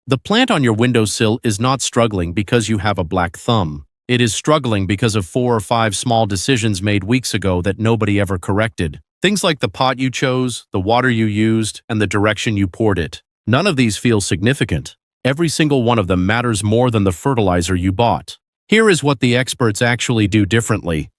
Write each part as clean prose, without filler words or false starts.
The plant on your windowsill is not struggling because you have a black thumb. It is struggling because of 4 or 5 small decisions made weeks ago that nobody ever corrected. Things like the pot you chose, the water you used, and the direction you poured it. None of these feel significant. Every single one of them matters more than the fertilizer you bought. Here is what the experts actually do differently.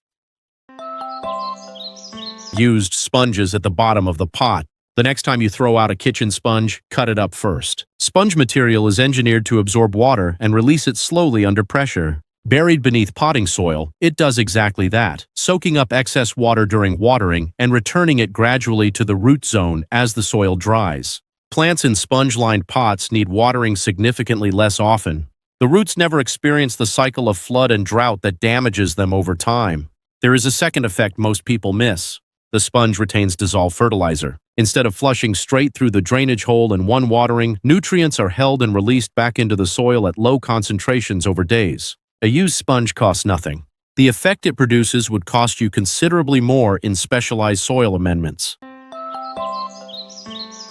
Used sponges at the bottom of the pot. The next time you throw out a kitchen sponge, cut it up first. Sponge material is engineered to absorb water and release it slowly under pressure. Buried beneath potting soil, it does exactly that, soaking up excess water during watering and returning it gradually to the root zone as the soil dries. Plants in sponge-lined pots need watering significantly less often. The roots never experience the cycle of flood and drought that damages them over time. There is a second effect most people miss. The sponge retains dissolved fertilizer. Instead of flushing straight through the drainage hole in one watering, nutrients are held and released back into the soil at low concentrations over days. A used sponge costs nothing. The effect it produces would cost you considerably more in specialized soil amendments.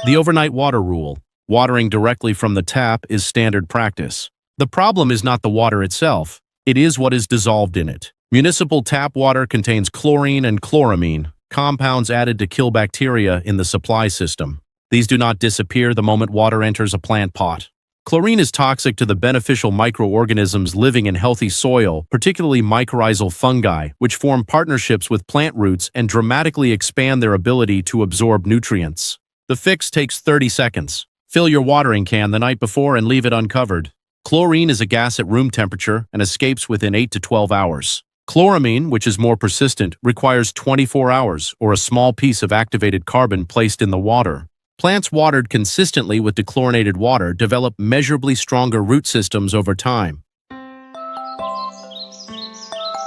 The overnight water rule. Watering directly from the tap is standard practice. The problem is not the water itself. It is what is dissolved in it. Municipal tap water contains chlorine and chloramine, compounds added to kill bacteria in the supply system. These do not disappear the moment water enters a plant pot. Chlorine is toxic to the beneficial microorganisms living in healthy soil, particularly mycorrhizal fungi, which form partnerships with plant roots and dramatically expand their ability to absorb nutrients. The fix takes 30 seconds. Fill your watering can the night before and leave it uncovered. Chlorine is a gas at room temperature and escapes within 8 to 12 hours. Chloramine, which is more persistent, requires 24 hours or a small piece of activated carbon placed in the water. Plants watered consistently with dechlorinated water develop measurably stronger root systems over time.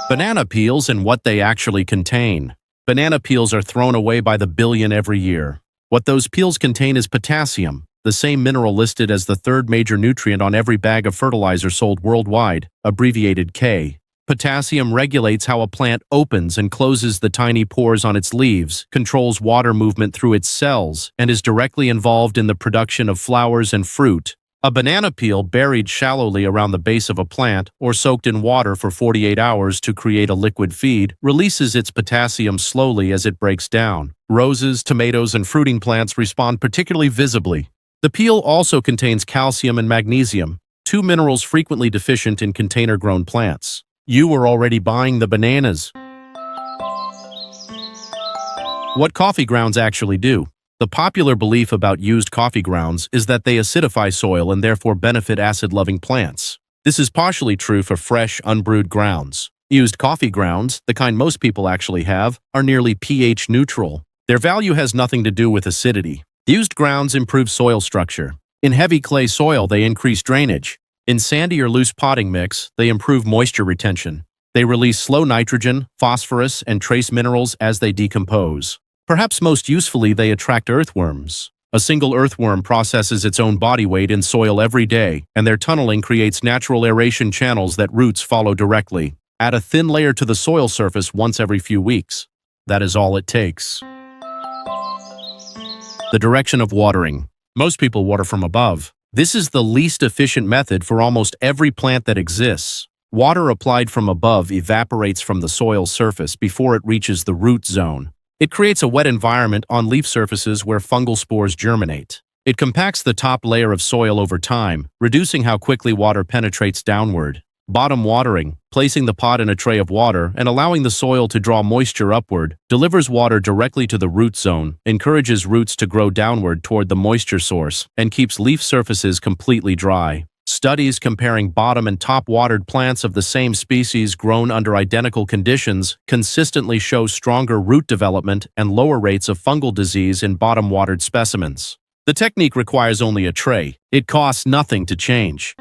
Banana peels and what they actually contain. Banana peels are thrown away by the billion every year. What those peels contain is potassium, the same mineral listed as the third major nutrient on every bag of fertilizer sold worldwide, abbreviated K. Potassium regulates how a plant opens and closes the tiny pores on its leaves, controls water movement through its cells, and is directly involved in the production of flowers and fruit. A banana peel buried shallowly around the base of a plant or soaked in water for 48 hours to create a liquid feed releases its potassium slowly as it breaks down. Roses, tomatoes, and fruiting plants respond particularly visibly. The peel also contains calcium and magnesium, 2 minerals frequently deficient in container-grown plants. You were already buying the bananas. What coffee grounds actually do. The popular belief about used coffee grounds is that they acidify soil and therefore benefit acid-loving plants. This is partially true for fresh, unbrewed grounds. Used coffee grounds, the kind most people actually have, are nearly pH neutral. Their value has nothing to do with acidity. Used grounds improve soil structure. In heavy clay soil, they increase drainage. In sandy or loose potting mix, they improve moisture retention. They release slow nitrogen, phosphorus, and trace minerals as they decompose. Perhaps most usefully, they attract earthworms. A single earthworm processes its own body weight in soil every day, and their tunneling creates natural aeration channels that roots follow directly. Add a thin layer to the soil surface once every few weeks. That is all it takes. The direction of watering. Most people water from above. This is the least efficient method for almost every plant that exists. Water applied from above evaporates from the soil surface before it reaches the root zone. It creates a wet environment on leaf surfaces where fungal spores germinate. It compacts the top layer of soil over time, reducing how quickly water penetrates downward. Bottom watering, placing the pot in a tray of water and allowing the soil to draw moisture upward, delivers water directly to the root zone, encourages roots to grow downward toward the moisture source, and keeps leaf surfaces completely dry. Studies comparing bottom and top watered plants of the same species grown under identical conditions consistently show stronger root development and lower rates of fungal disease in bottom watered specimens. The technique requires only a tray. It costs nothing to change.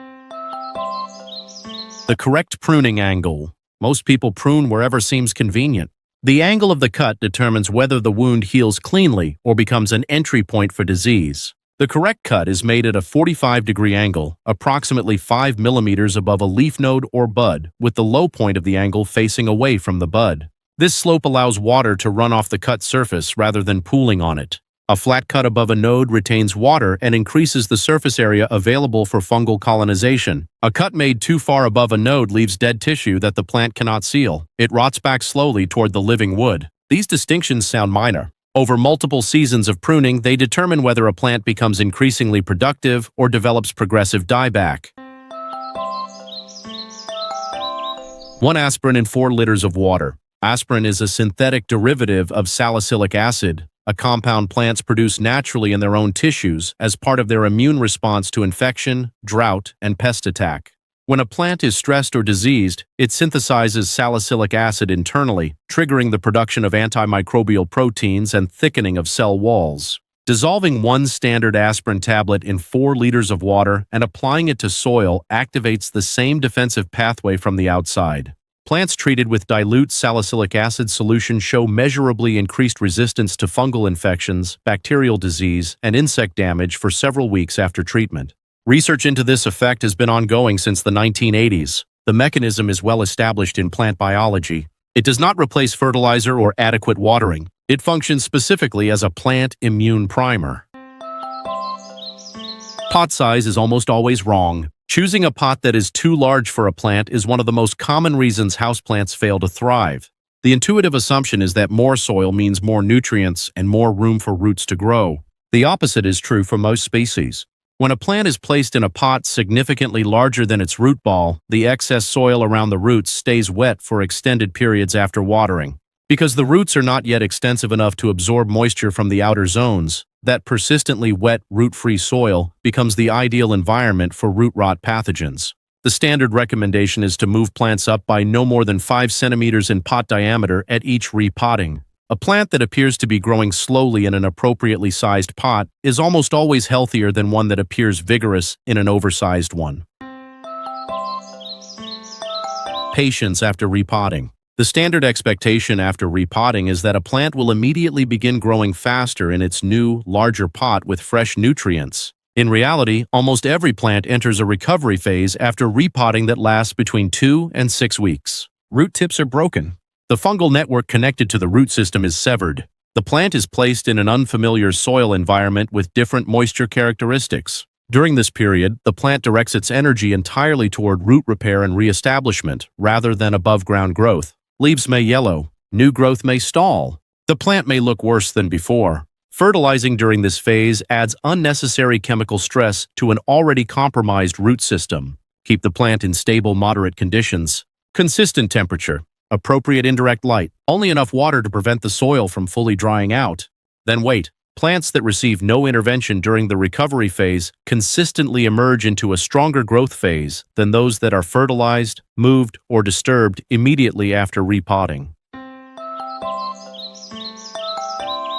The correct pruning angle. Most people prune wherever seems convenient. The angle of the cut determines whether the wound heals cleanly or becomes an entry point for disease. The correct cut is made at a 45-degree angle, approximately 5 millimeters above a leaf node or bud, with the low point of the angle facing away from the bud. This slope allows water to run off the cut surface rather than pooling on it. A flat cut above a node retains water and increases the surface area available for fungal colonization. A cut made too far above a node leaves dead tissue that the plant cannot seal. It rots back slowly toward the living wood. These distinctions sound minor. Over multiple seasons of pruning, they determine whether a plant becomes increasingly productive or develops progressive dieback. 1 aspirin in 4 liters of water. Aspirin is a synthetic derivative of salicylic acid, a compound plants produce naturally in their own tissues as part of their immune response to infection, drought, and pest attack. When a plant is stressed or diseased, it synthesizes salicylic acid internally, triggering the production of antimicrobial proteins and thickening of cell walls. Dissolving 1 standard aspirin tablet in 4 liters of water and applying it to soil activates the same defensive pathway from the outside. Plants treated with dilute salicylic acid solution show measurably increased resistance to fungal infections, bacterial disease, and insect damage for several weeks after treatment. Research into this effect has been ongoing since the 1980s. The mechanism is well established in plant biology. It does not replace fertilizer or adequate watering. It functions specifically as a plant immune primer. Pot size is almost always wrong. Choosing a pot that is too large for a plant is one of the most common reasons houseplants fail to thrive. The intuitive assumption is that more soil means more nutrients and more room for roots to grow. The opposite is true for most species. When a plant is placed in a pot significantly larger than its root ball, the excess soil around the roots stays wet for extended periods after watering. Because the roots are not yet extensive enough to absorb moisture from the outer zones, that persistently wet, root-free soil becomes the ideal environment for root rot pathogens. The standard recommendation is to move plants up by no more than 5 centimeters in pot diameter at each repotting. A plant that appears to be growing slowly in an appropriately sized pot is almost always healthier than one that appears vigorous in an oversized one. Patience after repotting. The standard expectation after repotting is that a plant will immediately begin growing faster in its new, larger pot with fresh nutrients. In reality, almost every plant enters a recovery phase after repotting that lasts between 2 and 6 weeks. Root tips are broken. The fungal network connected to the root system is severed. The plant is placed in an unfamiliar soil environment with different moisture characteristics. During this period, the plant directs its energy entirely toward root repair and reestablishment, rather than above-ground growth. Leaves may yellow. New growth may stall. The plant may look worse than before. Fertilizing during this phase adds unnecessary chemical stress to an already compromised root system. Keep the plant in stable, moderate conditions. Consistent temperature. Appropriate indirect light. Only enough water to prevent the soil from fully drying out. Then wait. Plants that receive no intervention during the recovery phase consistently emerge into a stronger growth phase than those that are fertilized, moved, or disturbed immediately after repotting.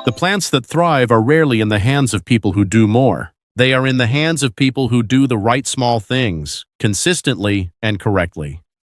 The plants that thrive are rarely in the hands of people who do more. They are in the hands of people who do the right small things, consistently and correctly.